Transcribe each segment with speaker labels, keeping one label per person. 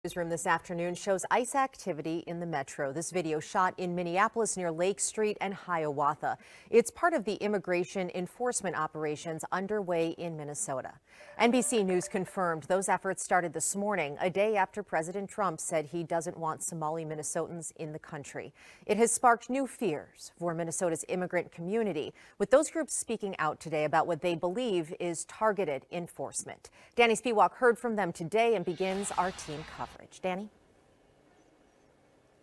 Speaker 1: Newsroom this afternoon shows ICE activity in the metro. This video shot in Minneapolis near Lake Street and Hiawatha. It's part of the immigration enforcement operations underway in Minnesota. NBC News confirmed those efforts started this morning, a day after President Trump said he doesn't want Somali Minnesotans in the country. It has sparked new fears for Minnesota's immigrant community, with those groups speaking out today about what they believe is targeted enforcement. Danny Spiewak heard from them today and begins our team coverage. Danny?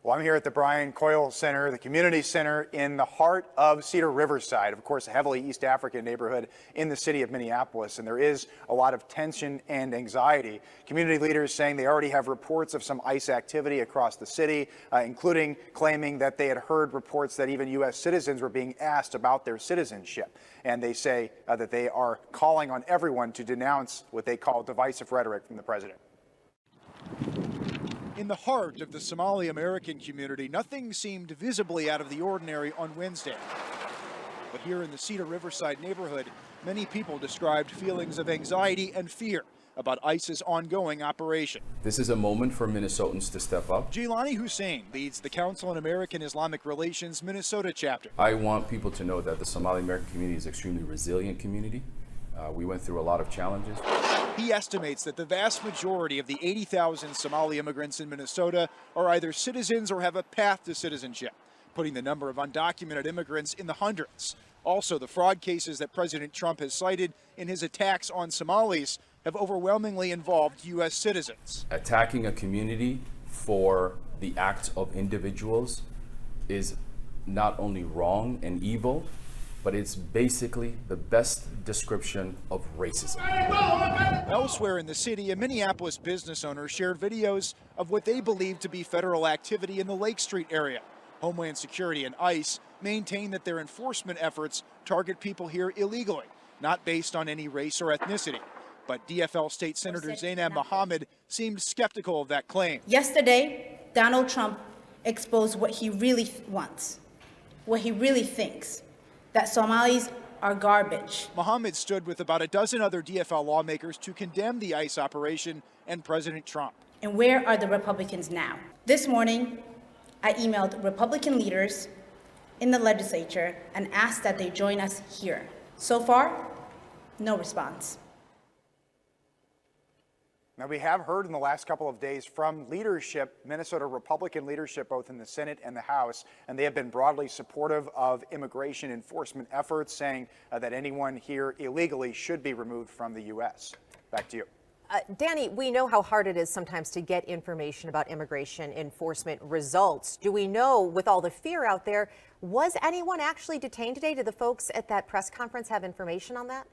Speaker 2: Well, I'm here at the Brian Coyle Center, the community center in the heart of Cedar Riverside, of course, a heavily East African neighborhood in the city of Minneapolis. And there is a lot of tension and anxiety. Community leaders saying they already have reports of some ICE activity across the city, including claiming that they had heard reports that even U.S. citizens were being asked about their citizenship. And they say that they are calling on everyone to denounce what they call divisive rhetoric from the president. In the heart of the Somali American community, nothing seemed visibly out of the ordinary on Wednesday. But here in the Cedar Riverside neighborhood, many people described feelings of anxiety and fear about ICE's ongoing operation.
Speaker 3: This is a moment for Minnesotans to step up.
Speaker 2: Jilani Hussein leads the Council on American Islamic Relations Minnesota chapter.
Speaker 3: I want people to know that the Somali American community is an extremely resilient community. We went through a lot of challenges.
Speaker 2: He estimates that the vast majority of the 80,000 Somali immigrants in Minnesota are either citizens or have a path to citizenship, putting the number of undocumented immigrants in the hundreds. Also, the fraud cases that President Trump has cited in his attacks on Somalis have overwhelmingly involved U.S. citizens.
Speaker 3: Attacking a community for the acts of individuals is not only wrong and evil, but it's basically the best description of racism.
Speaker 2: Elsewhere in the city, a Minneapolis business owner shared videos of what they believe to be federal activity in the Lake Street area. Homeland Security and ICE maintain that their enforcement efforts target people here illegally, not based on any race or ethnicity. But DFL State Senator Zainab Mohammed seemed skeptical of that claim.
Speaker 4: Yesterday, Donald Trump exposed what he really wants, what he really thinks. That Somalis are garbage.
Speaker 2: Mohammed stood with about a dozen other DFL lawmakers to condemn the ICE operation and President Trump.
Speaker 4: And where are the Republicans now? This morning, I emailed Republican leaders in the legislature and asked that they join us here. So far, no response.
Speaker 2: Now, we have heard in the last couple of days from leadership, Minnesota Republican leadership, both in the Senate and the House, and they have been broadly supportive of immigration enforcement efforts, saying that anyone here illegally should be removed from the U.S. Back to you.
Speaker 1: Danny, we know how hard it is sometimes to get information about immigration enforcement results. Do we know, with all the fear out there, was anyone actually detained today? Did the folks at that press conference have information on that?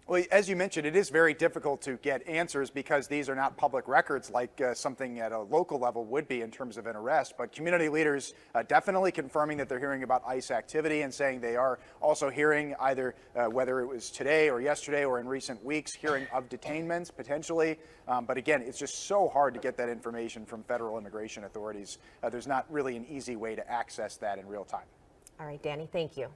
Speaker 2: Well, as you mentioned, it is very difficult to get answers because these are not public records like something at a local level would be in terms of an arrest. But community leaders definitely confirming that they're hearing about ICE activity and saying they are also hearing either whether it was today or yesterday or in recent weeks, hearing of detainments potentially. But again, it's just so hard to get that information from federal immigration authorities. There's not really an easy way to access that in real time.
Speaker 1: All right, Danny, thank you.